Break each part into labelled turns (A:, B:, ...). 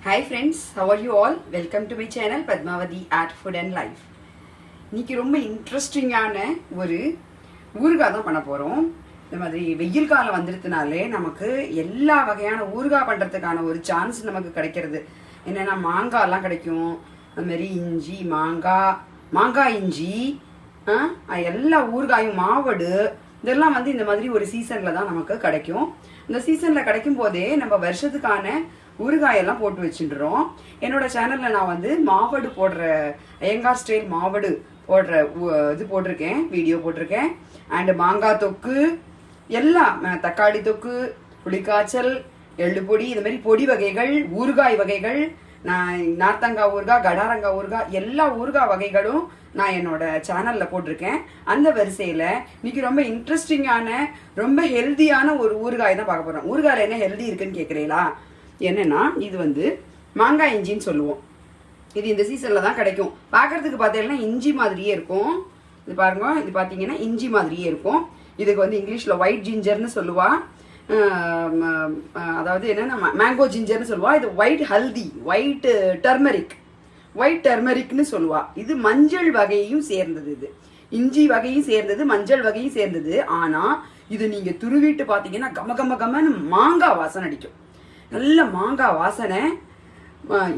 A: Hi friends, how are you all? Welcome to my channel Padmavati Art Food and Life. இன்னைக்கு ரொம்ப இன்ட்ரெஸ்டிங்கான ஒரு ஊறுகாய் தான் பண்ண போறோம். இந்த மாதிரி வெயில் காலம் வந்துருதுனாலே நமக்கு எல்லா வகையான ஊறுகாய் பண்றதுக்கான ஒரு சான்ஸ் நமக்கு கிடைக்கிறது. என்னன்னா மாங்காய்லாம் கிடைக்கும். அந்த மாதிரி இஞ்சி, மாங்காய் இஞ்சி, எல்லா ஊறுகாயும் மாவடு இதெல்லாம் வந்து இந்த மாதிரி ஒரு சீசன்ல தான் நமக்கு கிடைக்கும். இந்த சீசன்ல கிடைக்கும் போதே நம்ம வருஷத்துக்கான ஊறுகாயெல்லாம் போட்டு வச்சுட்டுறோம். என்னோட சேனல்ல நான் வந்து மாவடு போடுற ஐயங்கார் ஸ்டைல் மாவடு போடுற இது போட்டிருக்கேன், வீடியோ போட்டிருக்கேன். அண்ட் மாங்காய் தொக்கு, எல்லாம் தக்காளி தொக்கு, புளிக்காய்ச்சல், எள்ளு பொடி, இந்த மாதிரி பொடி வகைகள், ஊறுகாய் வகைகள், நான் நார்த்தங்காய் ஊறுகாய், கடாரங்காய் ஊறுகாய், எல்லா ஊறுகாய் வகைகளும் நான் என்னோட சேனல்ல போட்டிருக்கேன். அந்த வரிசையில இன்னைக்கு ரொம்ப இன்ட்ரெஸ்டிங்கான ரொம்ப ஹெல்தியான ஒரு ஊறுகாய் தான் பார்க்க போறோம். ஊறுகாயில என்ன ஹெல்தி இருக்குன்னு கேட்குறீங்களா? என்னன்னா இது வந்து மாங்காய் இஞ்சின்னு சொல்லுவோம். இது இந்த சீசன்ல தான் கிடைக்கும். பார்க்கறதுக்கு பார்த்தீங்கன்னா இஞ்சி மாதிரியே இருக்கும். இது பாருங்க, இது பார்த்தீங்கன்னா இஞ்சி மாதிரியே இருக்கும். இதுக்கு வந்து இங்கிலீஷ்ல ஒயிட் ஜிஞ்சர்னு சொல்லுவா. அதாவது என்னன்னா மேங்கோ ஜிஞ்சர்னு சொல்லுவா. இது ஒயிட் ஹல்தி, ஒயிட் டர்மரிக்னு சொல்லுவா. இது மஞ்சள் வகையும் சேர்ந்தது. இது இஞ்சி வகையும் சேர்ந்தது, மஞ்சள் வகையும் சேர்ந்தது. ஆனா இது நீங்க துருவிட்டு பாத்தீங்கன்னா கமன்னு மாங்காய் வாசனை அடிக்கும். நல்ல மாங்காய் வாசனை,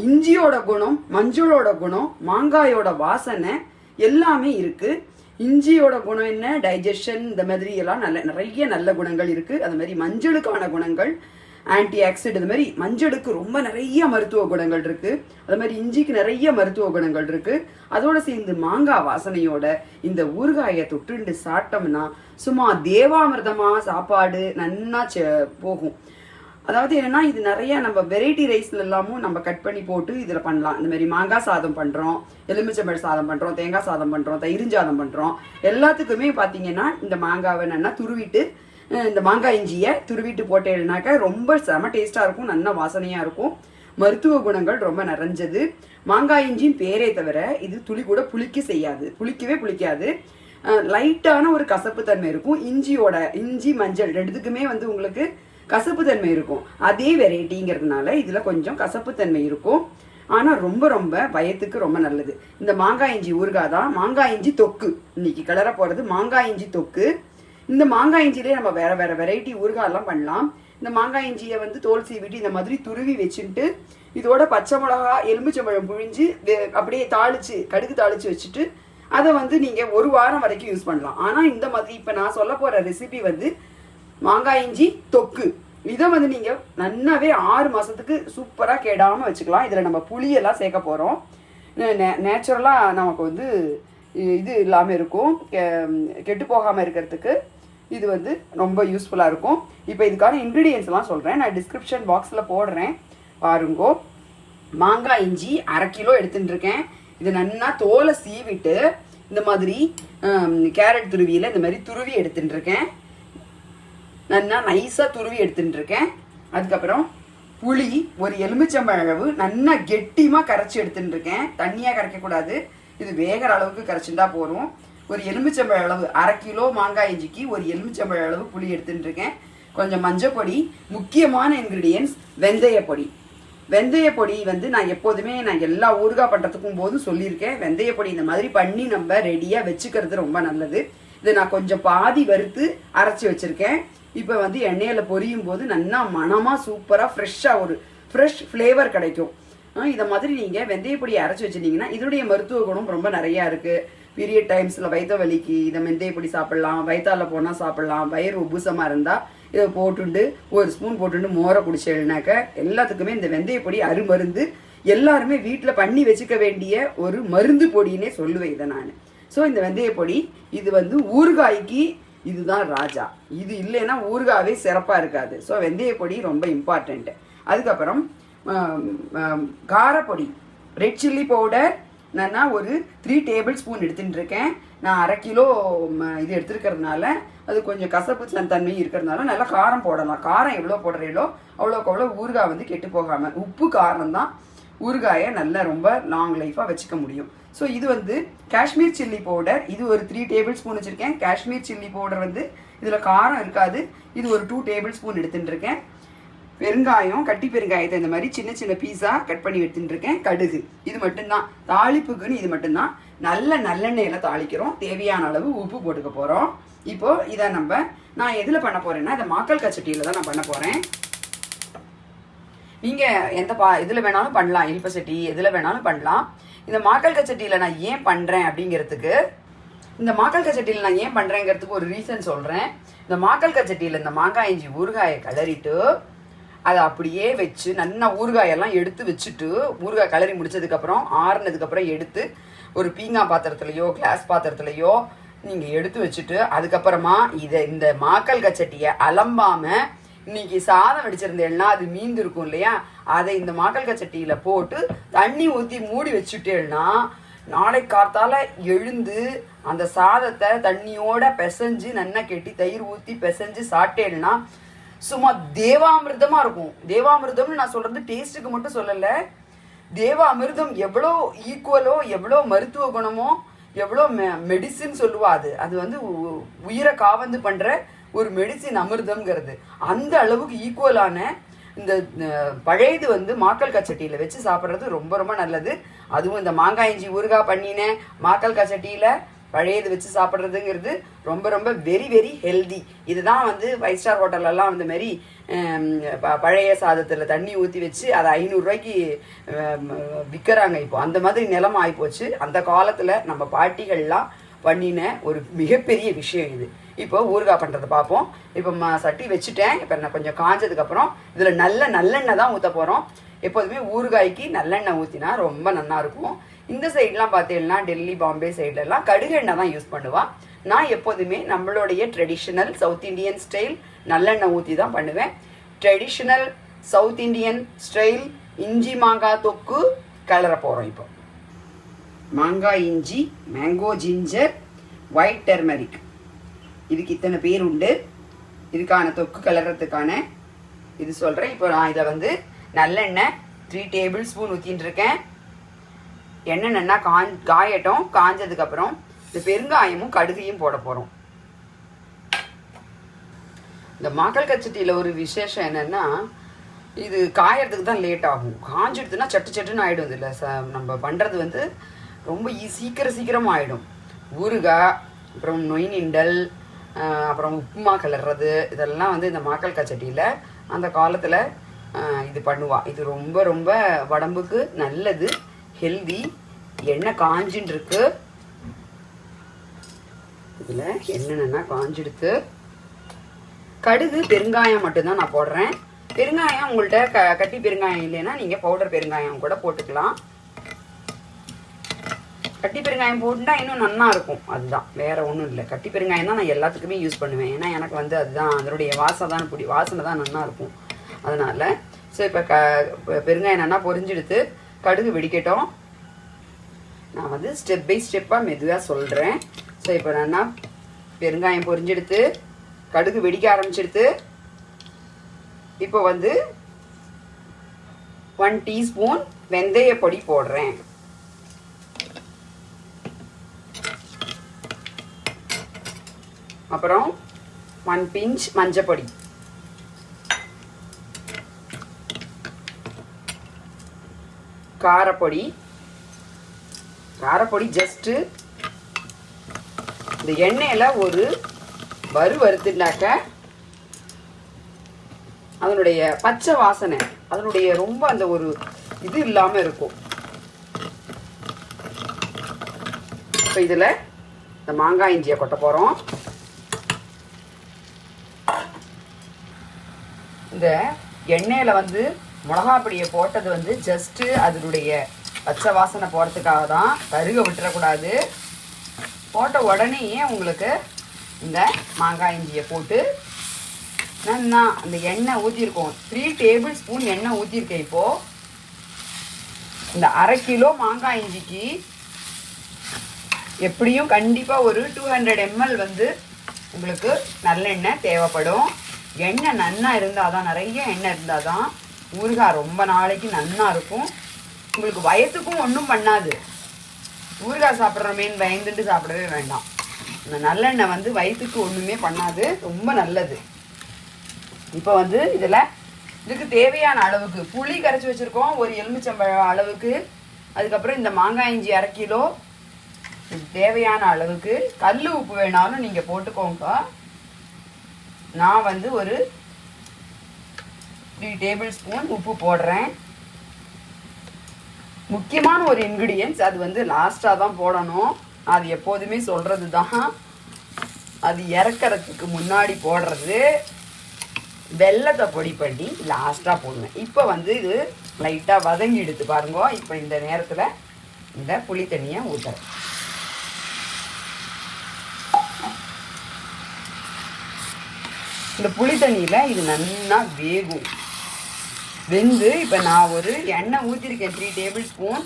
A: இஞ்சியோட குணம், மஞ்சளோட குணம், மாங்காயோட வாசனை எல்லாமே இருக்கு. இஞ்சியோட குணம் என்ன, டைஜஷன், இந்த மாதிரி எல்லாம் நிறைய நல்ல குணங்கள் இருக்கு. அது மாதிரி மஞ்சளுக்கான குணங்கள், ஆன்டி ஆக்சிட், இது மாதிரி மஞ்சளுக்கு ரொம்ப நிறைய மருத்துவ குணங்கள் இருக்கு. அது மாதிரி இஞ்சிக்கு நிறைய மருத்துவ குணங்கள் இருக்கு. அதோட சேர்ந்து மாங்காய் வாசனையோட இந்த ஊறுகாயை தொட்டுண்டு சாப்பிட்டோம்னா சும்மா தேவாமிர்தமா சாப்பாடு நன்னா போகும். அதாவது என்னன்னா இது நிறைய நம்ம வெரைட்டி ரைஸ்ல எல்லாமும் நம்ம கட் பண்ணி போட்டு இதுல பண்ணலாம். இந்த மாதிரி மாங்காய் சாதம் பண்றோம், எலுமிச்சம்பழ சாதம் பண்றோம், தேங்காய் சாதம் பண்றோம், தயிர் சாதம் பண்றோம். எல்லாத்துக்குமே பாத்தீங்கன்னா இந்த மாங்காவை நல்லா துருவிட்டு, இந்த மாங்காய் இஞ்சியை துருவிட்டு போட்டேன்னாக்க ரொம்ப செம டேஸ்டா இருக்கும், நல்ல வாசனையா இருக்கும். மருத்துவ குணங்கள் ரொம்ப நிறைஞ்சது. மாங்காய் இஞ்சின் பேரே தவிர இது துளி கூட புளிக்கவே புளிக்காது. லைட்டான ஒரு கசப்பு தன்மை இருக்கும். இஞ்சி மஞ்சள் ரெண்டுத்துக்குமே வந்து உங்களுக்கு கசப்பு தன்மை இருக்கும். அதே வெரைட்டிங்கிறதுனால இதுல கொஞ்சம் கசப்பு தன்மை இருக்கும். ஆனா ரொம்ப ரொம்ப வயத்துக்கு ரொம்ப நல்லது. இந்த மாங்காய் இஞ்சி ஊறுகாய் தான் மாங்காய் இஞ்சி தொக்கு. இன்னைக்கு கிளற போறது மாங்காய் இஞ்சி தொக்கு. இந்த மாங்காய் இஞ்சிலே நம்ம வேற வேற வெரைட்டி ஊறுகாய் எல்லாம் பண்ணலாம். இந்த மாங்காய் இஞ்சியை வந்து தோல் சீவிட்டு இந்த மாதிரி துருவி வச்சுட்டு இதோட பச்சை மிளகா, எலுமிச்சம்பழம் புழிஞ்சு அப்படியே கடுகு தாளிச்சு வச்சுட்டு அதை வந்து நீங்க ஒரு வாரம் வரைக்கும் யூஸ் பண்ணலாம். ஆனா இந்த மாதிரி இப்ப நான் சொல்ல போற ரெசிபி வந்து மாங்காய் இஞ்சி தொக்கு. இதை வந்து நீங்க நன்னாவே 6 மாசத்துக்கு சூப்பரா கெடாம வச்சுக்கலாம். இதுல நம்ம புளியெல்லாம் சேர்க்க போறோம். நேச்சுரலா நமக்கு வந்து இது இல்லாம இருக்கும், கெட்டு போகாம இருக்கிறதுக்கு இது வந்து ரொம்ப யூஸ்ஃபுல்லா இருக்கும். இப்போ இதுக்கான இன்கிரீடியன்ஸ் எல்லாம் சொல்றேன், நான் டிஸ்கிரிப்ஷன் பாக்ஸ்ல போடுறேன் பாருங்கோ. மாங்காய் இஞ்சி 1/2 கிலோ எடுத்துட்டு இருக்கேன். இது நன்னா தோலை சீவிட்டு இந்த மாதிரி கேரட் துருவியில இந்த மாதிரி துருவி எடுத்துட்டு இருக்கேன். நல்லா நைஸா துருவி எடுத்துட்டு இருக்கேன். அதுக்கப்புறம் புளி ஒரு எலுமிச்சம்பழ அளவு நல்லா கெட்டியமா கரைச்சி எடுத்துட்டு இருக்கேன். தண்ணியா கரைக்க கூடாது, இது வேகிற அளவுக்கு கரைச்சுட்டா போறோம். ஒரு எலுமிச்சம்பழ அளவு 1/2 கிலோ மாங்காய் இஞ்சிக்கு ஒரு எலுமிச்சம்பழ அளவு புளி எடுத்துட்டு இருக்கேன். கொஞ்சம் மஞ்சள் பொடி, முக்கியமான இன்கிரீடியன்ஸ் வெந்தய பொடி வந்து நான் எப்போதுமே எல்லா ஊறுகாய் பண்றதுக்கும் போதும் சொல்லியிருக்கேன். வெந்தய பொடி இந்த மாதிரி பண்ணி நம்ம ரெடியா வச்சுக்கிறது ரொம்ப நல்லது. இதை நான் கொஞ்சம் பாதி வறுத்து அரைச்சி வச்சிருக்கேன். இப்போ வந்து எண்ணெயில பொரியும் போது நல்லா மனமா சூப்பரா ஃப்ரெஷ்ஷா ஒரு ஃப்ரெஷ் ஃப்ளேவர் கிடைக்கும். இதை மாதிரி நீங்க வெந்தயப்பொடியை அரைச்சி வச்சிருந்தீங்கன்னா இதனுடைய மருத்துவ குணம் ரொம்ப நிறைய இருக்கு. பீரியட் டைம்ஸ்ல வயிற்று வலிக்கு இதை வெந்தயப்பொடி சாப்பிடலாம், வயிற்றால போனா சாப்பிடலாம். வயிறு உபுசமா இருந்தா இதை போட்டுண்டு ஒரு ஸ்பூன் போட்டுண்டு மோரை குடிச்சேன்னாக்க எல்லாத்துக்குமே இந்த வெந்தயப்பொடி அருமருந்து. எல்லாருமே வீட்டில் பண்ணி வச்சுக்க வேண்டிய ஒரு மருந்து பொடின்னே சொல்லுவேன் இதை நான். ஸோ இந்த வெந்தயப்பொடி இது வந்து ஊறுகாய்க்கு இதுதான் ராஜா. இது இல்லைன்னா ஊறுகாவே சிறப்பாக இருக்காது. ஸோ வெந்தயப்பொடி ரொம்ப இம்பார்ட்டண்ட்டு. அதுக்கப்புறம் காரப்பொடி, ரெட் சில்லி பவுடர் நான் ஒரு 3 டேபிள் ஸ்பூன் எடுத்துட்டு இருக்கேன். நான் 1/2 கிலோ இது எடுத்துருக்கிறதுனால அது கொஞ்சம் கசப்பு தன்மை இருக்கிறதுனால நல்லா காரம் போடலாம். காரம் எவ்வளோ போடுறீங்களோ அவ்வளோ ஊறுகாய் வந்து கெட்டு போகாமல், உப்பு காரம் தான் ஊறுகாயை நல்லா ரொம்ப லாங் லைஃபாக வச்சுக்க முடியும். ஸோ இது வந்து காஷ்மீர் சில்லி பவுடர், இது ஒரு 3 டேபிள் ஸ்பூன் வச்சுருக்கேன். காஷ்மீர் சில்லி பவுடர் வந்து இதில் காரம் இருக்காது, இது ஒரு 2 டேபிள் ஸ்பூன் எடுத்துட்டு இருக்கேன். பெருங்காயம், கட்டி பெருங்காயத்தை இந்த மாதிரி சின்ன சின்ன பீஸாக கட் பண்ணி எடுத்துட்டு இருக்கேன். கடுகு, இது மட்டும்தான் தாளிப்புக்குன்னு. இது மட்டும்தான். நல்லெண்ணெயில் தாளிக்கிறோம். தேவையான அளவு உப்பு போட்டுக்க போகிறோம். இப்போது இதை நான் எதில் பண்ண போகிறேன்னா இந்த மாக்கல் கச்சட்டியில் தான் நான் பண்ண போகிறேன். நீங்கள் எந்த இதில் வேணாலும் பண்ணலாம், இல்ப சட்டி எதில் வேணாலும் பண்ணலாம். இந்த மாக்கல் கச்சட்டியில் நான் ஏன் பண்ணுறேன் அப்படிங்கிறதுக்கு, இந்த மாக்கல் கச்சட்டியில் நான் ஏன் பண்ணுறேங்கிறதுக்கு ஒரு ரீசன் சொல்கிறேன். இந்த மாக்கல் கச்சட்டியில் இந்த மாங்காய் இஞ்சி ஊறுகாயை கிளறிட்டு அதை அப்படியே வச்சு நல்லா ஊறுகாயெல்லாம் எடுத்து வச்சுட்டு, ஊறுகாய் கிளறி முடிச்சதுக்கப்புறம் ஆறுனதுக்கப்புறம் எடுத்து ஒரு பீங்காய் பாத்திரத்துலையோ கிளாஸ் பாத்திரத்துலையோ நீங்கள் எடுத்து வச்சுட்டு, அதுக்கப்புறமா இந்த மாக்கல் கச்சட்டியை அலம்பாமல் இன்னைக்கு சாதம் வடிச்சிருந்தேன்னா அது மீந்து இருக்கும் இல்லையா, அதை இந்த மாக்கல் கச்சட்டியில் போட்டு தண்ணி ஊற்றி மூடி வச்சுட்டேன்னா நாளைக்கு காத்தால எழுந்து அந்த சாதத்தை தண்ணியோட பிசைஞ்சு நல்லா கெட்டி தயிர் ஊற்றி பிசைஞ்சு சாப்பிட்டேன்னா சும்மா தேவாமிர்தமா இருக்கும். தேவாமிர்தம்னு நான் சொல்றது டேஸ்ட்டுக்கு மட்டும் சொல்லலை. தேவாமிர்தம் எவ்வளோ ஈக்குவலோ, எவ்வளோ மருத்துவ குணமோ, எவ்வளோ மெடிசின் சொல்லுவா. அது வந்து உயிரை காவந்து பண்ற ஒரு மெடிசின் அமிர்தம்ங்கிறது. அந்த அளவுக்கு ஈக்குவலான இந்த பழையது வந்து மாக்கல் கச்சட்டியில் வச்சு சாப்பிட்றது ரொம்ப ரொம்ப நல்லது. அதுவும் இந்த மாங்காய் இஞ்சி ஊறுகாய் பண்ணினேன் மாக்கல் கச்சட்டியில் பழையது வச்சு சாப்பிட்றதுங்கிறது ரொம்ப ரொம்ப வெரி வெரி ஹெல்தி. இதுதான் வந்து 5 ஸ்டார் ஹோட்டலெல்லாம் இந்த மாதிரி பழைய சாதத்தில் தண்ணி ஊற்றி வச்சு அதை 500 ரூபாய்க்கு விற்கிறாங்க. இப்போ அந்த மாதிரி நிலைமை ஆகிப்போச்சு. அந்த காலத்தில் நம்ம பாட்டிகள்லாம் பண்ணின ஒரு மிகப்பெரிய விஷயம் இது. இப்போ ஊறுகாய் பண்ணுறதை பார்ப்போம். இப்போ சட்டி வச்சுட்டேன். இப்போ நான் கொஞ்சம் காஞ்சதுக்கப்புறம் இதில் நல்லெண்ணெய் தான் ஊற்ற போகிறோம். எப்போதுமே ஊறுகாய்க்கு நல்லெண்ணெய் ஊற்றினா ரொம்ப நல்லாயிருக்கும். இந்த சைட்லாம் பார்த்தீங்கன்னா டெல்லி பாம்பே சைட்லலாம் கடுகு எண்ணெய் தான் யூஸ் பண்ணுவாள். நான் எப்போதுமே நம்மளுடைய ட்ரெடிஷ்னல் சவுத் இண்டியன் ஸ்டைல் நல்லெண்ணெய் ஊற்றி தான் பண்ணுவேன். ட்ரெடிஷ்னல் சவுத் இண்டியன் ஸ்டைல் இஞ்சி மாங்காய் தொக்கு கிளற போகிறோம். இப்போ மாங்காய் இஞ்சி, மேங்கோ ஜிஞ்சர், ஒயிட் டர்மரிக், இதுக்கு இத்தனை பேர் உண்டு. இதுக்கான தொக்கு கிளறதுக்கான இது சொல்கிறேன். இப்போ நான் இதை வந்து நல்லெண்ணெய் 3 டேபிள் ஸ்பூன் ஊற்றின்னு இருக்கேன். எண்ணெய் நல்லா காயட்டும். காஞ்சதுக்கப்புறம் இந்த பெருங்காயமும் கடுகையும் போட போகிறோம். இந்த மாக்கல் கச்சட்டியில் ஒரு விசேஷம் என்னென்னா, இது காயறதுக்கு தான் லேட் ஆகும். காஞ்சிடுதுன்னா சட்டுன்னு ஆகிடும். இதில் நம்ம பண்ணுறது வந்து ரொம்ப சீக்கிரமாக ஆகிடும். ஊறுகாய், அப்புறம் நொய் நிண்டல், அப்புறம் உப்புமா கிளறது, இதெல்லாம் வந்து இந்த மாக்கல் கச்சட்டியில் அந்த காலத்தில் இது பண்ணுவாள். இது ரொம்ப ரொம்ப உடம்புக்கு நல்லது, ஹெல்தி. எண்ணெய் காஞ்சின்னு இருக்கு. இதில் என்னென்னா காஞ்சிடுத்து. கடுகு பெருங்காயம் மட்டும்தான் நான் போடுறேன். பெருங்காயம் உங்கள்கிட்ட கட்டி பெருங்காயம் இல்லைன்னா நீங்கள் பவுடர் பெருங்காயம் கூட போட்டுக்கலாம். கட்டி பெருங்காயம் போட்டுட்டா இன்னும் நல்லா இருக்கும். அதுதான், வேற ஒன்றும் இல்லை. கட்டி பெருங்காயம் தான் நான் எல்லாத்துக்குமே யூஸ் பண்ணுவேன். ஏன்னா எனக்கு வந்து அதுதான் அதனுடைய வாசனை தான் நல்லா இருக்கும். அதனால ஸோ இப்போ பெருங்காயம் நல்லா பொரிஞ்செடுத்து கடுகு வெடிக்கட்டும். நான் வந்து ஸ்டெப் பை ஸ்டெப்பாக மெதுவாக சொல்கிறேன். ஸோ இப்போ நல்லா பெருங்காயம் பொரிஞ்செடுத்து கடுகு வெடிக்க ஆரம்பிச்செடுத்து இப்போ வந்து 1 டீஸ்பூன் வெந்தய பொடி போடுறேன். அப்புறம் 1 பிஞ்ச் மஞ்சப்பொடி, காரப்பொடி ஜஸ்ட்டு இந்த எண்ணெயில் ஒரு வறுத்துட்டாக்க அதனுடைய பச்சை வாசனை, அதனுடைய ரொம்ப அந்த ஒரு இது இல்லாமல் இருக்கும். இப்போ இதில் இந்த மாங்காய் இஞ்சியை கொட்ட போகிறோம். இந்த எண்ணெயில் வந்து மிளகா பொடியை போட்டது வந்து ஜஸ்ட்டு அதனுடைய பச்சை வாசனை போகிறதுக்காக தான். கருக விட்டுறக்கூடாது. போட்ட உடனேயே உங்களுக்கு இந்த மாங்காய் இஞ்சியை போட்டு நான் அந்த எண்ணெய் ஊற்றிருக்கோம். 3 டேபிள் ஸ்பூன் எண்ணெய் ஊற்றிருக்கேன். இப்போது இந்த 1/2 கிலோ மாங்காய் இஞ்சிக்கு எப்படியும் கண்டிப்பாக ஒரு 200 ml வந்து உங்களுக்கு நல்லெண்ணெய் தேவைப்படும். எண்ணெய் நன்னா இருந்தால் தான், நிறைய எண்ணெய் இருந்தால் தான் ஊறுகாய் ரொம்ப நாளைக்கு நன்னா இருக்கும். உங்களுக்கு வயத்துக்கும் ஒன்றும் பண்ணாது. ஊறுகாய் சாப்பிட்றமேன்னு பயந்துட்டு சாப்பிடவே வேண்டாம். இந்த நல்லெண்ணெய் வந்து வயிற்றுக்கு ஒன்றுமே பண்ணாது, ரொம்ப நல்லது. இப்போ வந்து இதில் இதுக்கு தேவையான அளவுக்கு புளி கரைச்சி வச்சுருக்கோம், ஒரு எலுமிச்சம்பழம் அளவுக்கு. அதுக்கப்புறம் இந்த மாங்காய் இஞ்சி 1/2 கிலோ. இது தேவையான அளவுக்கு கல் உப்பு வேணாலும் நீங்கள் போட்டுக்கோங்க. நான் வந்து ஒரு 3 டேபிள் ஸ்பூன் உப்பு போடுறேன். முக்கியமான ஒரு இன்க்ரீடியன்ஸ், அது வந்து லாஸ்ட்டாக தான் போடணும். அது எப்போதுமே சொல்கிறது தான், அது இறக்கிறதுக்கு முன்னாடி போடுறது. வெல்லத்தை பொடி பண்ணி லாஸ்ட்டாக போடுவேன். இப்போ வந்து இது லைட்டாக வதங்கி எடுத்து பாருங்க. இப்போ இந்த நேரத்தில் இந்த புளி தண்ணியை ஊற்றுறேன். இந்த புளி தண்ணியில் இது நல்லா வேகும். வெந்து இப்போ நான் ஒரு எண்ணெய் ஊற்றிருக்கேன் 3 டேபிள் ஸ்பூன்.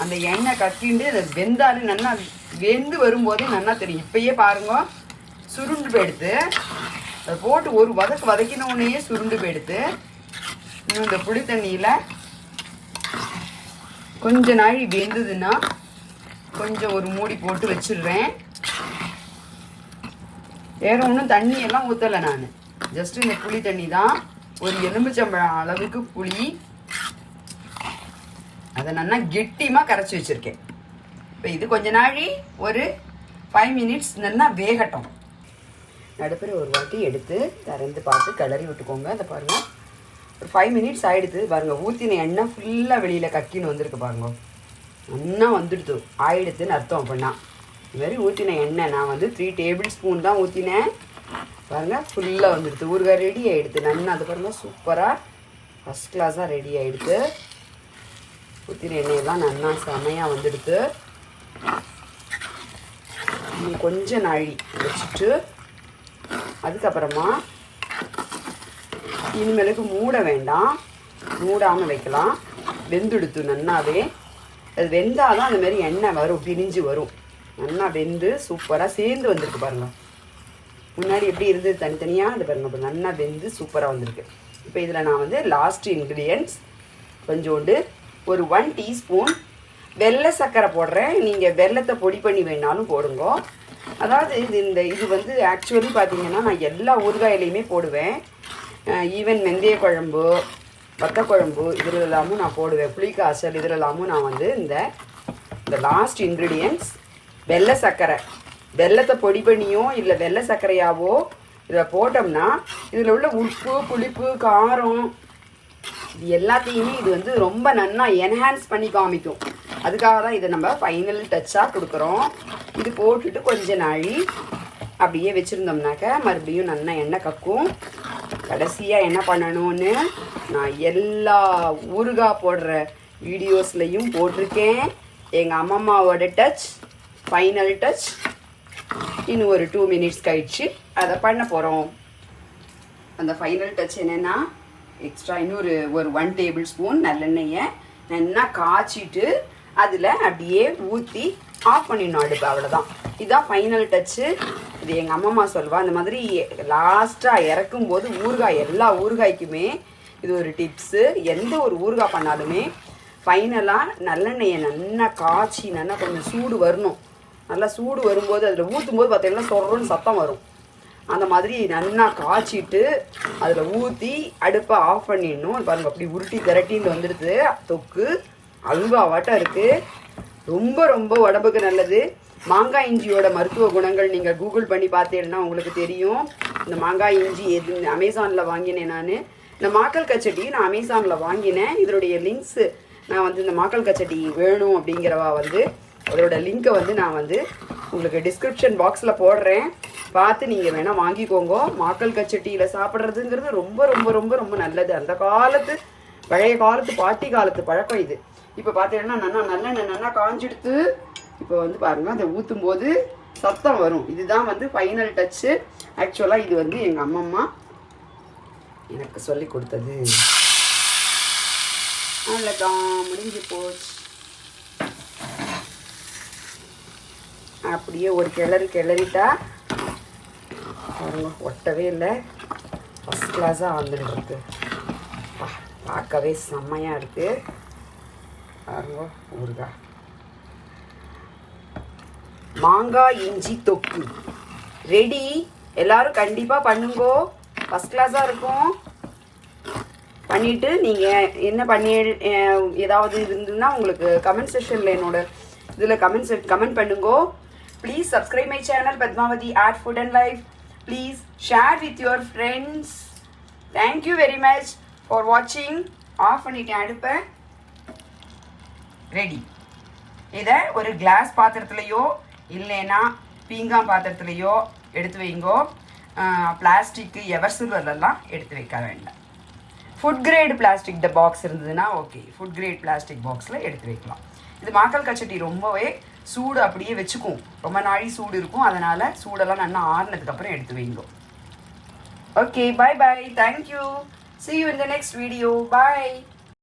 A: அந்த எண்ணெய் கட்டிண்டு அதை வெந்தாலும் நல்லா வெந்து வரும்போதே நல்லா தெரியும். இப்பயே பாருங்க சுருண்டு போயிடுத்து. அதை போட்டு ஒரு வதக்கினோடனே சுருண்டு போயிடுத்து. இன்னும் இந்த புளி தண்ணியில் கொஞ்ச நாள் வெந்ததுன்னா கொஞ்சம் ஒரு மூடி போட்டு வச்சிடுறேன். வேற ஒன்றும் தண்ணியெல்லாம் ஊற்றலை நான், ஜஸ்ட் இந்த புளி தண்ணி தான். ஒரு எலுமிச்சம்பழம் அளவுக்கு புளி, அதை நல்லா கெட்டியமாக கரைச்சி வச்சுருக்கேன். இப்போ இது கொஞ்ச நாழி ஒரு 5 மினிட்ஸ் நல்லா வேகட்டும். நடுப்புற ஒரு வாட்டி எடுத்து திறந்து பார்த்து கிளறி விட்டுக்கோங்க. அதை பாருங்கள், ஒரு 5 மினிட்ஸ் ஆகிடுது பாருங்கள். ஊற்றின எண்ணெய் ஃபுல்லாக வெளியில் கக்கின்னு வந்திருக்கு பாருங்க. நல்லா வந்துடுது, ஆயிடுதுன்னு அர்த்தம். அப்படின்னா இதுமாதிரி ஊற்றின எண்ணெய் நான் வந்து 3 டேபிள் ஸ்பூன் தான் ஊற்றினேன். பாருங்கள் ஃபுல்லாக வந்துடுது. ஊறுகாய் ரெடி ஆகிடுது நல்லா. அது பாருங்கள் சூப்பராக ஃபஸ்ட் கிளாஸாக ரெடி ஆகிடுது. ஊற்றின எண்ணெயெல்லாம் நல்லா செமையாக வந்துடுது. கொஞ்சம் நாழி வச்சுட்டு அதுக்கப்புறமா இனிமேலுக்கு மூட வேண்டாம், மூடாமல் வைக்கலாம். வெந்துடுத்து நன்னாவே. அது வெந்தால் தான் அந்தமாரி எண்ணெய் வரும், பிரிஞ்சு வரும். நல்லா வெந்து சூப்பராக சேர்ந்து வந்துருக்கு பாருங்கள். முன்னாடி எப்படி இருந்தது தனித்தனியாக, அது பாருங்கள் இப்போ நல்லா வெந்து சூப்பராக வந்திருக்கு. இப்போ இதில் நான் வந்து லாஸ்ட் இன்க்ரீடியன்ட்ஸ் கொஞ்சோண்டு ஒரு 1 டீஸ்பூன் வெள்ளை சர்க்கரை போடுறேன். நீங்கள் வெல்லத்தை பொடி பண்ணி வேணாலும் போடுங்க. அதாவது இது வந்து ஆக்சுவலி பார்த்தீங்கன்னா நான் எல்லா ஊறுகாயிலையுமே போடுவேன். ஈவன் வெந்தய குழம்பு, வத்த குழம்பு இதில் எல்லாமும் நான் போடுவேன். புளிக்காய்ச்சல் இதில் எல்லாமும் நான் வந்து இந்த லாஸ்ட் இன்க்ரீடியன்ட்ஸ் வெள்ளை சர்க்கரை, வெல்லத்தை பொடி பண்ணியோ இல்லை வெள்ளை சர்க்கரையாவோ இதில் போட்டோம்னா இதில் உள்ள உப்பு, புளிப்பு, காரம் இது எல்லாத்தையுமே இது வந்து ரொம்ப நல்லா என்ஹான்ஸ் பண்ணி காமிக்கும். அதுக்காக தான் இதை நம்ம ஃபைனல் டச்சாக கொடுக்குறோம். இது போட்டுட்டு கொஞ்ச நாழி அப்படியே வச்சுருந்தோம்னாக்க மறுபடியும் நல்லா எண்ணெய் கக்கும். கடைசியாக என்ன பண்ணணும்னு நான் எல்லா ஊறுகாய் போடுற வீடியோஸ்லையும் போட்டிருக்கேன். எங்கள் அம்மம்மாவோட டச், ஃபைனல் டச். இன்னும் ஒரு 2 மினிட்ஸ் கழிச்சு அதை பண்ண போகிறோம். அந்த ஃபைனல் டச் என்னென்னா எக்ஸ்ட்ரா இன்னொரு 1 டேபிள் ஸ்பூன் நல்லெண்ணெயை நல்லா காய்ச்சிட்டு அதில் அப்படியே ஊற்றி ஆஃப் பண்ணிடணும் அடுப்பு. அவ்வளோதான், இதுதான் ஃபைனல் டச்சு. இது எங்கள் அம்மம்மா சொல்வா. அந்த மாதிரி லாஸ்ட்டாக இறக்கும்போது ஊறுகாய், எல்லா ஊறுகாய்க்குமே இது ஒரு டிப்ஸு. எந்த ஒரு ஊறுகாய் பண்ணாலுமே ஃபைனலாக நல்லெண்ணெயை நல்லா காய்ச்சி நல்லா கொஞ்சம் சூடு வரணும். நல்லா சூடு வரும்போது அதில் ஊற்றும்போது பார்த்தீங்கன்னா சொல்கிறோன்னு சத்தம் வரும். அந்த மாதிரி நல்லா காய்ச்சிட்டு அதில் ஊற்றி அடுப்பை ஆஃப் பண்ணிடணும். பாருங்கள் அப்படி உருட்டி திரட்டின்னு வந்துடுது. தொக்கு அல்வாவாட்டம் இருக்குது. ரொம்ப ரொம்ப உடம்புக்கு நல்லது. மாங்காய் இஞ்சியோட மருத்துவ குணங்கள் நீங்கள் கூகுள் பண்ணி பார்த்தீங்கன்னா உங்களுக்கு தெரியும். இந்த மாங்காய் இஞ்சி எது அமேசானில் வாங்கினேன் நான். இந்த மாக்கல் கச்சட்டி நான் அமேசானில் வாங்கினேன். இதனுடைய லிங்க்ஸு நான் வந்து இந்த மாக்கல் கச்சட்டி வேணும் அப்படிங்கிறவா வந்து அதோட லிங்க்கை வந்து நான் வந்து உங்களுக்கு டிஸ்கிரிப்ஷன் பாக்ஸில் போடுறேன். பார்த்து நீங்கள் வேணால் வாங்கிக்கோங்க. மாக்கல் கச்சட்டியில் சாப்பிட்றதுங்கிறது ரொம்ப ரொம்ப ரொம்ப ரொம்ப நல்லது. அந்த காலத்து பழைய காலத்து பாட்டி காலத்து பழக்கம் இது. இப்போ பார்த்தீங்கன்னா நல்லெண்ணெய் நல்லா காஞ்சிடுத்து. இப்போ வந்து பாருங்கள் அதை ஊற்றும் போது சத்தம் வரும். இதுதான் வந்து ஃபைனல் டச்சு. ஆக்சுவலாக இது வந்து எங்கள் அம்மம்மா எனக்கு சொல்லி கொடுத்தது. அவ்வளோதான், முடிஞ்சு போச்சு. அப்படியே ஒரு கிளறிட்டா பாருங்க, ஒட்டவே இல்லை. ஃபஸ்ட் கிளாஸாக வந்துட்டு இருக்கு. பார்க்கவே செம்மையாக இருக்குது பாருங்க. ஊறுகாய் மாங்காய் இஞ்சி தொக்கு ரெடி. எல்லாரும் கண்டிப்பாக பண்ணுங்கோ. ஃபஸ்ட் கிளாஸாக இருக்கும். பண்ணிவிட்டு நீங்கள் என்ன பண்ணி ஏதாவது இருந்துன்னா உங்களுக்கு கமெண்ட் செக்ஷனில் என்னோட இதில் கமெண்ட் பண்ணுங்கோ. Please subscribe my channel Padmavathi art food and life. Please share with your friends. Thank you very much for வாட்சிங். ஆஃப் பண்ணிட்டேன் அடுப்பை. ரெடி. இதை ஒரு கிளாஸ் பாத்திரத்துலையோ இல்லைன்னா பீங்கான் பாத்திரத்துலையோ எடுத்து வைங்கோ. பிளாஸ்டிக்கு எவர்சில்வர்லாம் எடுத்து வைக்க வேண்டாம். ஃபுட் கிரேட் பிளாஸ்டிக் பாக்ஸ் இருந்ததுன்னா ஓகே, ஃபுட் கிரேட் பிளாஸ்டிக் பாக்ஸில் எடுத்து வைக்கலாம். இது மாக்கல் கச்சட்டி ரொம்பவே சூடு அப்படியே வச்சுக்கும், ரொம்ப நாளி சூடு இருக்கும். அதனால் சூடெல்லாம் நல்லா ஆறுனதுக்கப்புறம் எடுத்து வைங்கோ. Okay, bye bye. Thank you. See you in the next video. Bye.